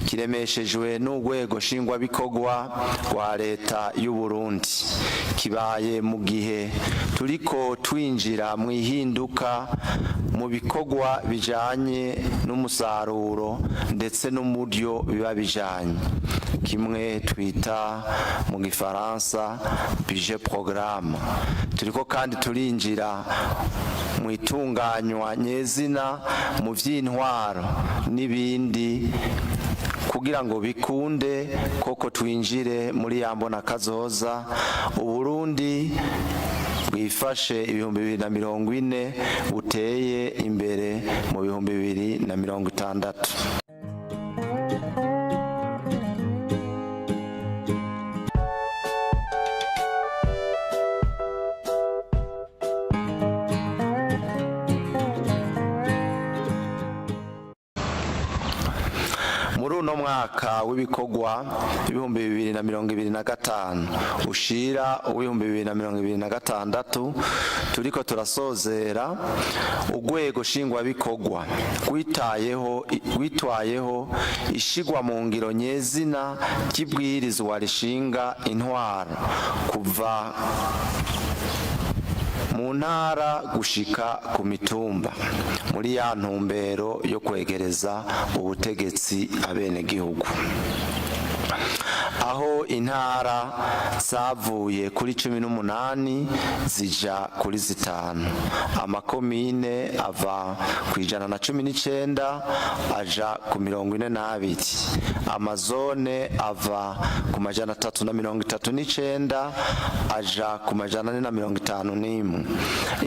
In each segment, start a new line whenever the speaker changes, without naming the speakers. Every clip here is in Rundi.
kiremeshejwe n'urwego nshingwabikorwa rwa leta y'u Burundi kibaye mu gihe turiko twinjira mu ihinduka mu bikorwa bijanye n'umusaruro ndetse n'umuryo biba bijanye kimwe twita mu gifaransa budget programme. Turiko kandi turinjira mu itunganywa nyezina mu vy'intwaro n'ibindi kugira ngo bikunde koko twinjire muri yambona kazoza Uburundi bwifashe 2040 buteye imbere mu 2060. Muri uno mwaka w'ibikorwa 2025 ushira 2026 turiko turasozera urwego nshingwabikorwa gwitwayeho ishigwa mu ngiro nyezina ry'ibwirizwa rishinga intwaro kuva mu ntara gushika ku mitumba muri ya ntumbero yo kwegereza ubutegetsi abenegihugu, aho intara zavuye kuri 18 zija kuri 5, amakomine ava ku 119 aja ku 42, amazone ava ku 339 aja ku 451,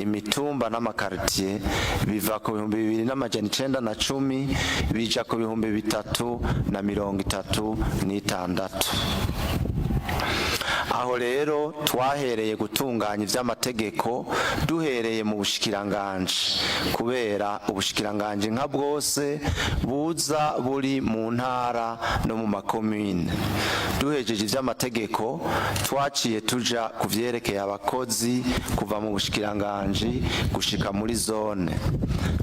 imitumba n'amakartier biva ku 2910 bija ku 3036. Aho rero twahereye gutunganya ivy'amategeko duhereye mu bushikiranganje kubera ubushikiranganje nka bwose buza buri mu ntara no mu makomine. Duhejeje ivy'amategeko twaciye tuja kuvyerekeye abakozi kuva mu bushikiranganje gushika muri zone.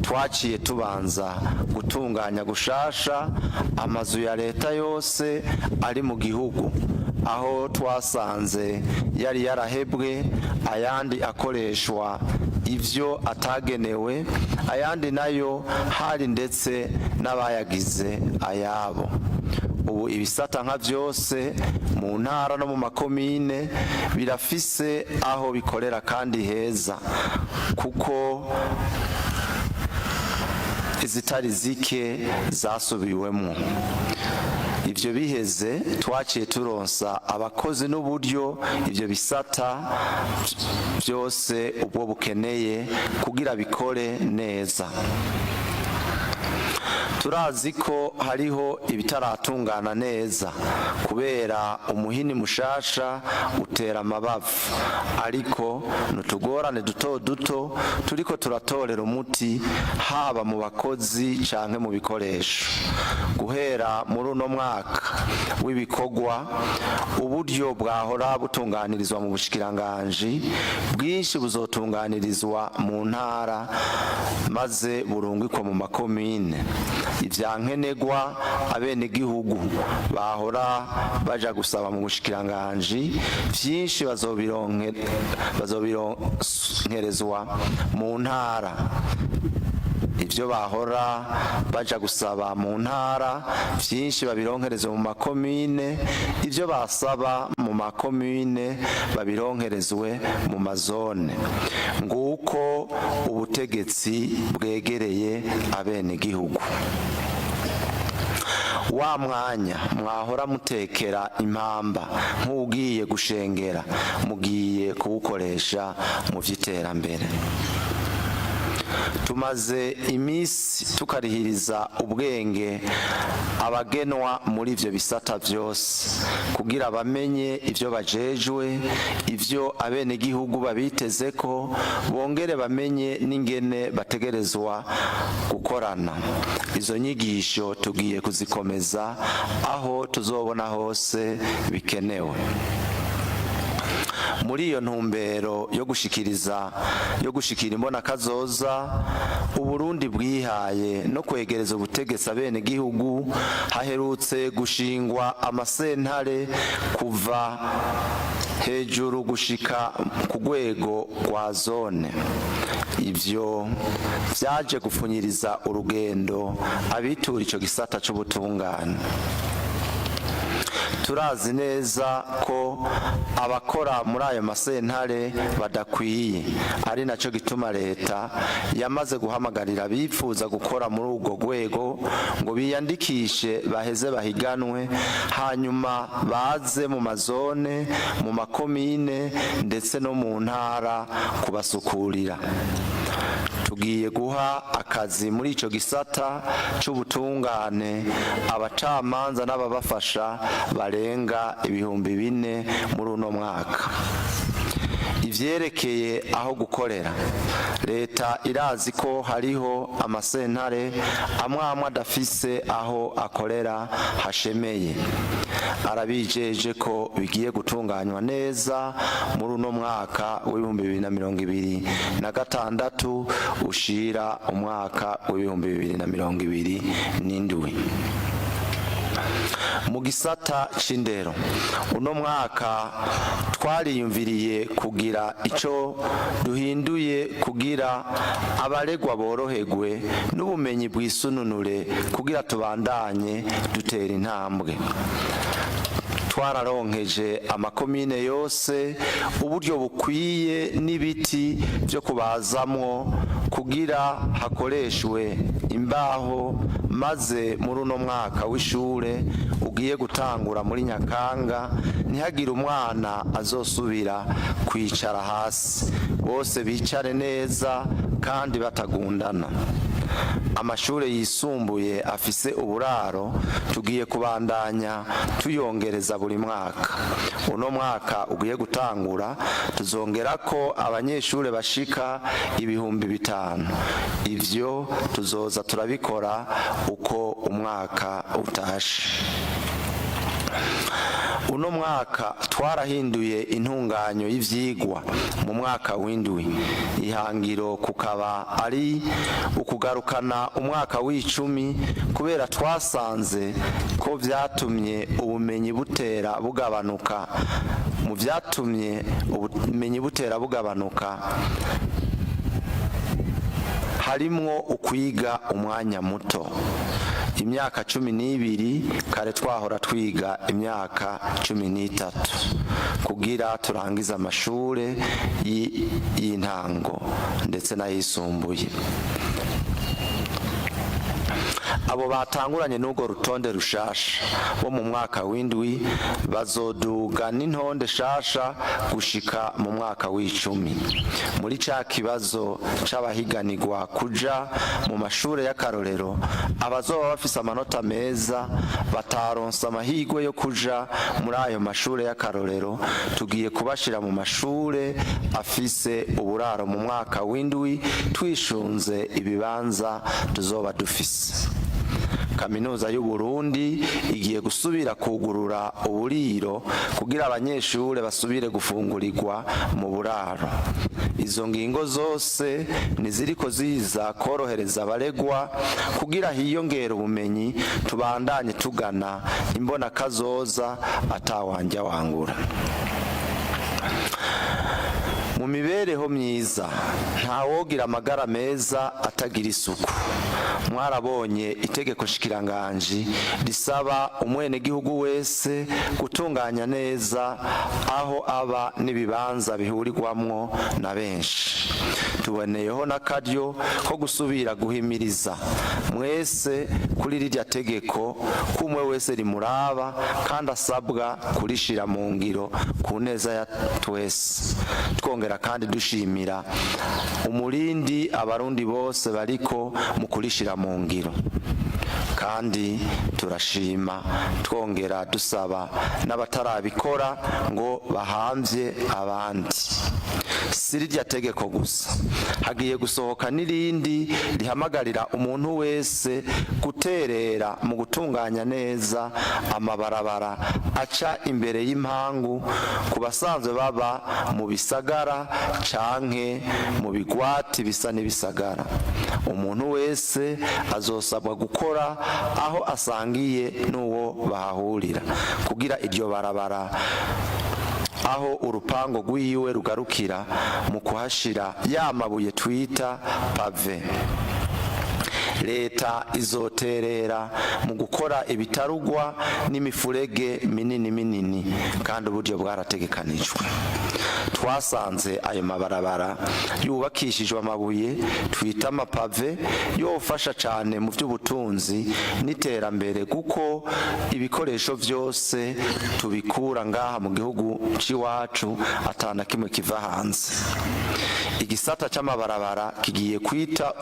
Twaciye tubanza gutunganya gushasha amazu ya leta yose ari mu gihugu, aho twasanze yari yarahebwe, ayandi akoreshwa ivyo atagenewe, ayandi nayo hari ndetse n'abayagize ayabo. Ubu ibisata nka vyose mu ntara no mu makomine birafise aho bikorera kandi heza, kuko izitari zike zasubiwemo. Ivyo biheze twaciye turonsa abakozi n'uburyo ivyo bisata vyose ubwo bukeneye kugira bikore neza. Turazi ko hariho ibitaratungana neza kubera umuhini mushasha utera amabavu, ariko nutugorane duto duto turiko turatorera umuti haba mu bakozi canke mu bikoresho. Guhera muri uno mwaka w'ibikorwa uburyo bwahora butunganirizwa mu bushikiranganje bwinshi buzotunganirizwa mu ntara maze burungikwa mu makomine. Ivyankenegwa abenegihugu bahora baja gusaba mu bushikiranganje vyinshi bazobironkerezwa mu ntara. Ivyo bahora baja gusaba mu ntara vyinshi babironkerezwa mu makomine, ivyo basaba mu makomine babironkerezwe mu mazone. Nguko ubutegetsi bwegereye abenegihugu. Wa mwanya mwahora mutekera impamba nk'ugiye gushengera mugiye kuwukoresha mu vy'iterambere. Tumaze imisi tukarihiriza ubwenge abagenwa muri ivyo bisata vyose kugira bamenye ivyo bajejwe, ivyo abenegihugu babitezeko, bongere bamenye n'ingene bategerezwa gukorana. Izo nyigisho tugiye kuzikomeza aho tuzobona hose bikenewe. muri iyo ntumbero yo gushikira imbonakazoza Uburundi bwihaye no kwegereza ubutegetsi abenegihugu, haherutse gushingwa amasentare kuva hejuru gushika ku rwego rwa zone. Ivyo vyaje gupfunyiriza urugendo abitura ico gisata c'ubutungane. Turazi neza ko abakora muri ayo masentare badakwiye, ari naco gituma leta yamaze guhamagarira abifuza gukora muri urwo rwego ngo biyandikishe baheze bahiganwe, hanyuma baze mu mazone, mu makomine ndetse no mu ntara kubasukurira. Tugiye guha akazi muri ico gisata c'ubutungane abacamanza n'ababafasha barenga 4,000 muri uno mwaka. Ivyerekeye aho gukorera, leta irazi ko hariho amasentare amwe adafise aho akorera hashemeye. Arabijeje ko bigiye gutunganywa neza muri uno mwaka w'2026 ushira umwaka w'2027. Mu gisata c'indero, uno mwaka twariyumviriye kugira ico duhinduye kugira abaregwa boroherwe n'ubumenyi bwisununure kugira tubandanye dutera intambwe. Twararonkeje amakomine yose uburyo bukwiye n'ibiti byo kubazamwo kugira hakoreshwe imbaho, maze muri uno mwaka w'ishure ugiye gutangura muri Nyakanga ntihagire umwana azosubira kwicara hasi, bose bicare neza kandi batagundana. Amashure yisumbuye afise uburaro tugiye kubandanya tuyongereza buri mwaka. Uno mwaka ugiye gutangura tuzongerako abanyeshure bashika 5,000. Ivyo tuzoza turabikora uko umwaka utashe. Uno mwaka twarahinduye intunganyo y'ivyigwa mu mwaka w'indwi. Ihangiro kukaba ari ukugarukana umwaka w'icumi kubera twasanze ko vyatumye ubumenyi butera bugabanuka. Mu vyatumye ubumenyi butera bugabanuka harimwo ukwiga umwanya muto. Imyaka 12 kare twahora twiga imyaka 13 kugira turangiza amashure y'intango ndetse n'ayisumbuye. Abo batanguranye n'ubwo rutonde rushasha bo mu mwaka w'indwi bazoduga n'intonde shasha gushika mu mwaka w'icumi. Muri ca kibazo c'abahiganirwa kuja mu mashure y'akarorero, abazoba bafise amanota meza bataronsa amahirwe yo kuja muri ayo mashure y'akarorero, tugiye kubashira mu mashure afise uburaro mu mwaka w'indwi twishunze ibibanza tuzoba dufise. Kaminuza y'u Burundi igiye gusubira kugurura uburiro kugira abanyeshure basubire gufungurirwa mu buraro. Izo ngingo zose niziriko ziza korohereza abaregwa kugira hiyongera ubumenyi, tubandanye tugana imbonakazoza atawanja wangura. Mu mibereho myiza ntawogira amagara meza atagira isuku. Mwarabonye itegeko shikiranganji risaba umwenegihugu wese gutunganya neza aho aba n'ibibanza bihurirwamwo na benshi. Tuboneyeho n'akaryo ko gusubira guhimiriza mwese kuri rirya tegeko kumwe wese rimuraba kandi asabwa kurishira mu ngiro ku neza ya twese. Twongera kandi dushimira umurindi abarundi bose bariko mu kurishira mu ngiro, kandi turashima twongera dusaba n'abatarabikora ngo bahamvye abandi. si rirya tegeko gusa, hagiye gusohoka n'irindi rihamagarira umuntu wese guterera mu gutunganya neza amabarabara aca imbere y'impangu ku basanzwe baba mu bisagara canke mu bigwati bisa n'ibisagara. Umuntu wese azosabwa gukora aho asangiye n'uwo bahahurira kugira iryo barabara aho urupango rw'iwe rugarukira mu kuhashira ya mabuye twita pave. Leta izoterera mu gukora ibitarugwa n'imifurege minini kandi uburyo bwarategekanijwe. Twasanze ayo mabarabara yubakishijwe amabuye twita amapave yofasha cyane mu by'ubutunzi n'iterambere kuko ibikoresho byose tubikura ngaha mu gihugu c'iwacu atana kimwe kiva hanze. Igisata c'amabarabara kigiye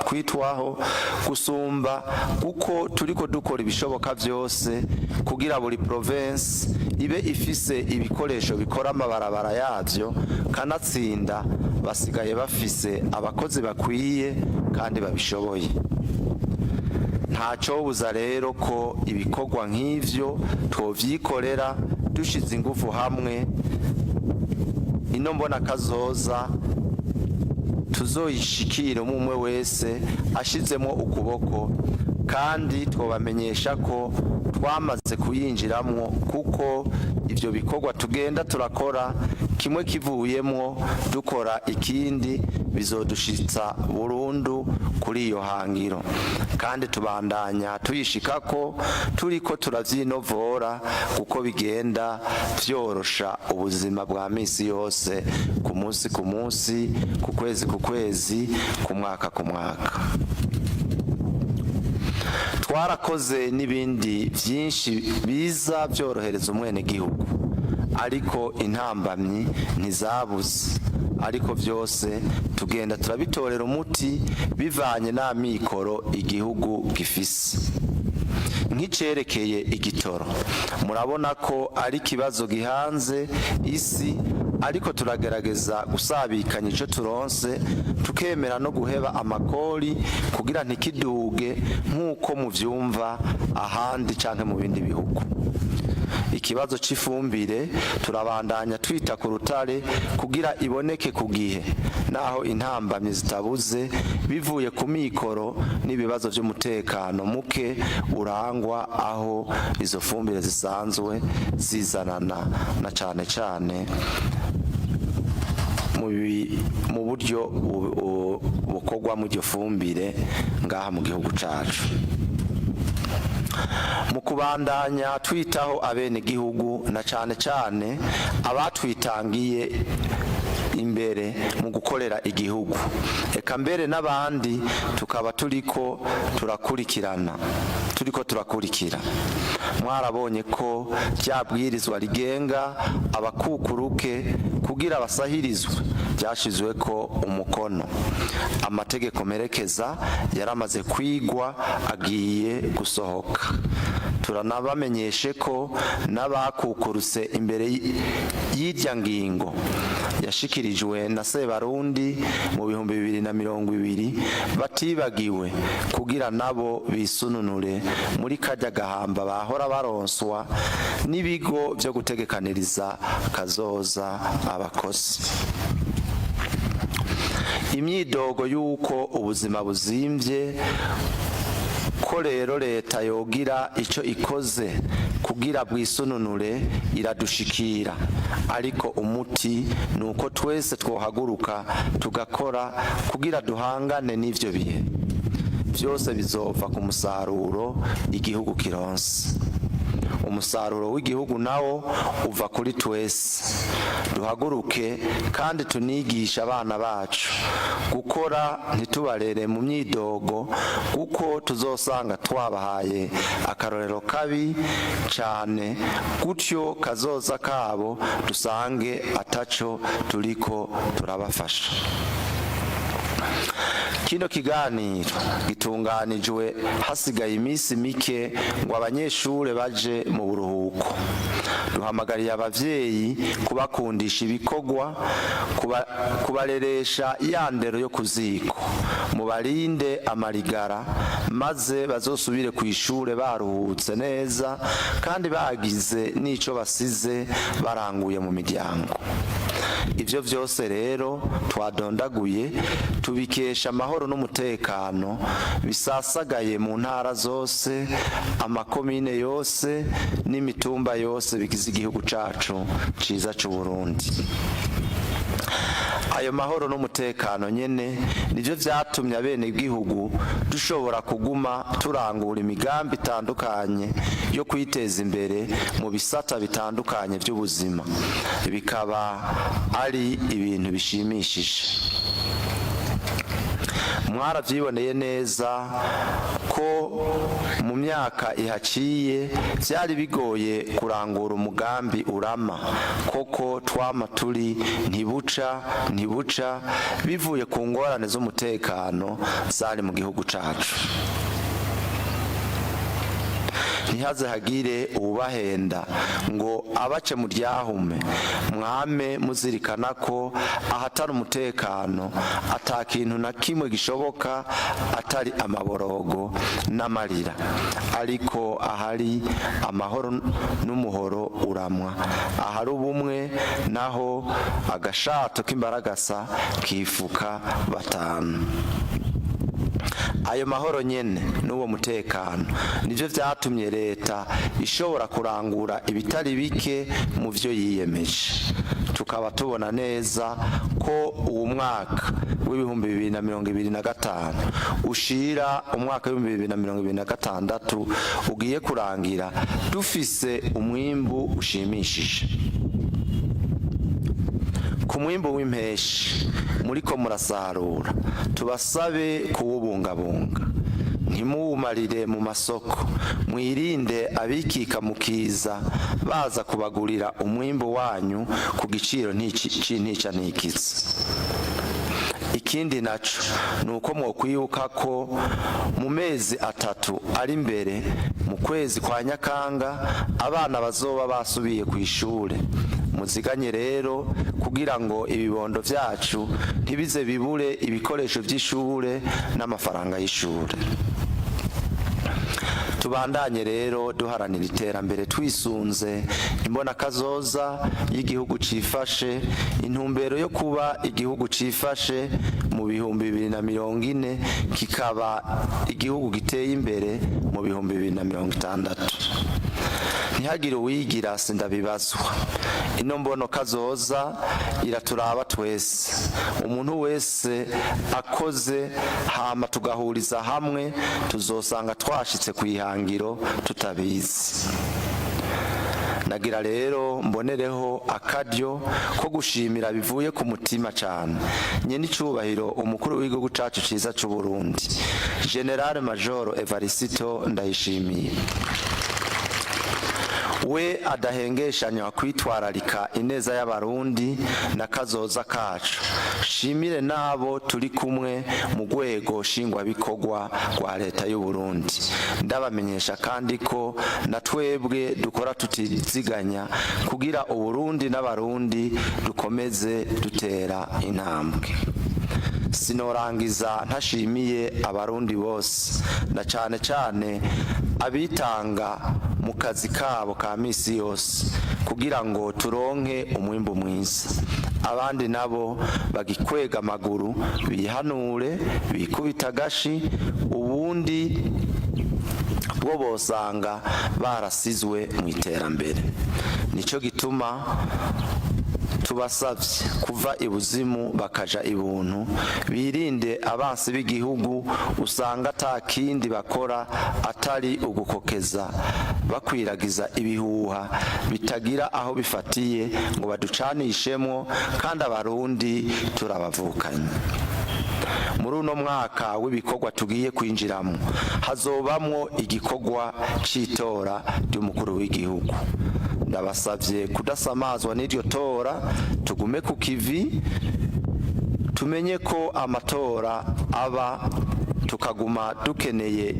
kwitwaho gusumba kuko turiko dukora ibishoboka byose kugira buri province ibe ifise ibikoresho bikora amabarabara yavyo, kanatsinda basigaye bafise abakozi bakwiye kandi babishoboye. Ntacobuza rero ko ibikorwa nk'ivyo twovyikorera dushize ingufu hamwe, ino mbona kazoza tuzoyishikira umwe wese ashizemo ukuboko, kandi twobamenyesha ko twamaze kuyinjiramwo kuko ivyo bikorwa tugenda turakora kimwe kivuyemwo dukora ikindi bizodushitsa burundu kuri iyo hangiro, kandi tubandanya tuyishikako turiko turavyinovora kuko bigenda vyorosha ubuzima bwa misi yose, ku munsi, ku kwezi, ku mwaka. Twarakoze n'ibindi byinshi biza byorohereza umwenegihugu, ariko intambamyi ntizabuze, ariko byose tugenda turabitorera umuti bivanye n'amikoro igihugu gifise. Nk'icerekeye igitoro, murabona ko ari ikibazo gihanze isi, ariko turagerageza gusabikanya ico turonse, tukemera no guheba amakori kugira ntikiduge nk'uko muvyumva ahandi canke mu bindi bihugu. Ikibazo c'ifumbire turabandanya twita ku rutare kugira iboneke ku gihe, naho intambamyi zitabuze bivuye ku mikoro n'ibibazo vy'umutekano muke urangwa aho izo fumbire zisanzwe zizanana na cane mu buryo bukorwa mu iryo fumbire ngaha mu gihugu cacu. Mu kubandanya twitaho abene gihugu na cane abatwitangiye imbere mu gukorera igihugu, eka mbere n'abandi tukaba turiko turakurikira. Mwarabonye ko ryabwirizwa rigenga abakukuruke kugira basahirizwe byashizwe ko umukono. Amategeko merekeza yaramaze kwigwa agiye gusohoka. Turanabamenyeshe ko n'abakukurutse imbere y'irya ngingo yashikirijwe na Sebarundi mu 2020 batibagiwe kugira nabo bisununure muri kajya gahamba bahora baronswa n'ibigo byo gutegekaniriza kazoza abakozi. Imyidogo y'uko ubuzima buzimvye ko rero leta yogira ico ikoze kugira bwisununure iradushikira, ariko umuti nuko twese twohaguruka tugakora kugira duhangane n'ivyo bihe. Vyose bizova ku musaruro igihugu kironse. Umusaruro w'igihugu nawo uva kuri twese. Duhaguruke kandi tunigisha abana bacu gukora, ntitubarere mu myidogo kuko tuzosanga twabahaye akarorero kabi cyane, gutyo kazoza kabo dusange ataco turiko turabafasha. Kino kiganiro gitunganijwe hasigaye iminsi mike ngo abanyeshure baje mu buruhuko. Duhamagariye abavyeyi kubakundisha ibikorwa, kubareresha ya ndero yo kuziko, mubarinde amarigara maze bazosubire ku ishure baruhutse neza kandi bagize n'ico basize baranguye mu miryango. Ivyo vyose rero twadondaguye tubikesha amahoro n'umutekano bisasagaye mu ntara zose, amakomine yose n'imitumba yose bigize igihugu cacu ciza c'u Burundi. Ayo mahoro n'umutekano nyene nivyo vyatumye abenegihugu dushobora kuguma turangura imigambi itandukanye yo kwiteza imbere mu bisata bitandukanye vy'ubuzima, bikaba ari ibintu bishimishije. Mwaravyiboneye neza ko mu myaka ihaciye vyari bigoye kurangura umugambi urama, koko twama turi ntibuca bivuye ku ngorane z'umutekano zari mu gihugu cacu. Ntihaze hagire ubahenda ngo abace mu ryahume, mwame muzirikana ko ahatari umutekano ata kintu na kimwe gishoboka atari amaborogo n'amarira, ariko ahari amahoro n'umuhoro uramwa, ahari ubumwe naho agashato k'imbaragasa kifuka batanu. Ayo mahoro nyene n'uwo mutekano nivyo vyatumye leta ishobora kurangura ibitari bike mu vyo yiyemeje. Tukaba tubona neza ko uwo mwaka w'ibihumbi 2025 ushira umwaka w'ibihumbi 2026 ugiye kurangira dufise umwimbu ushimishije. Ku mwimbu w'impeshi muriko murasarura tubasabe kuwubungabunga, ntimuwumarire mu masoko, mwirinde abikika mukiza baza kubagurira umwimbu wanyu ku giciro ntica nikiza. Ikindi naco nuko mwokwibuka ko mu mezi 3 ari imbere mu kwezi kwa Nyakanga abana bazoba basubiye ku ishure. Muziganye rero kugira ngo ibibondo vyacu ntibize bibure ibikoresho vy'ishure n'amafaranga y'ishure. Tubandanye rero duharanira iterambere twisunze imbona kazoza y'igihugu cifashe, intumbero yo kuba igihugu cifashe mu bihumbi 2040 kikaba igihugu giteye imbere mu bihumbi 2060. Ntihagire uwigira sindabibazwa. Ino mbono kazoza iraturaba twese. Umuntu wese akoze hama tugahuriza hamwe tuzosanga twashitse kwihangiro tutabizi. Nagira rero mbonereho akaryo ko gushimira bivuye ku mutima cyane nyene icubahiro umukuru w'igihugu cacu ciza c'u Burundi, General Major Evariste Ndayishimiye. We adahengeshanywa kwitwararika ineza y'abarundi na kazoza kacu. Shimire nabo turi kumwe mu rwego shingwabikorwa rwa leta y'u Burundi. Ndabamenyesha kandi ko na twebwe dukora tutiziganya kugira Uburundi n'abarundi dukomeze dutera intambwe. Sinorangiza ntashimiye abarundi bose na cane abitanga mu kazi kabo ka misi yose kugira ngo turonke umwimbu mwiza. Abandi nabo bagikwega amaguru bihanure bikubita gashi, ubundi bwo bosanga barasizwe mu iterambere. Nico gituma tubasavye kuva ibuzimu bakaja ibuntu, birinde abansi b'igihugu usanga atakindi bakora atari ugukokeza bakwiragiza ibihuha bitagira aho bifatiye ngo baducanishemwo, kandi abarundi turabavukanye. Muri uno mwaka w'ibikorwa tugiye kwinjiramo hazobamwo igikorwa c'itora ry'umukuru w'igihugu. Ndabasavye kudasamazwa n'iryo tora, tugume ku kivi tumenye ko amatora aba tukaguma dukeneye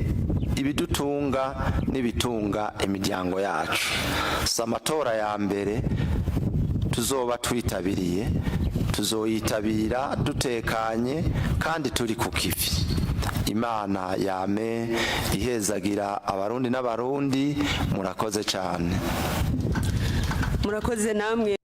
ibidutunga n'ibitunga imiryango yacu. Si amatora ya mbere tuzoba twitabiriye, tuzoyitabira dutekanye kandi turi ku kivi. Imana yame ihezagira abarundi n'abarundi. Murakoze cyane.
Murakoze namwe.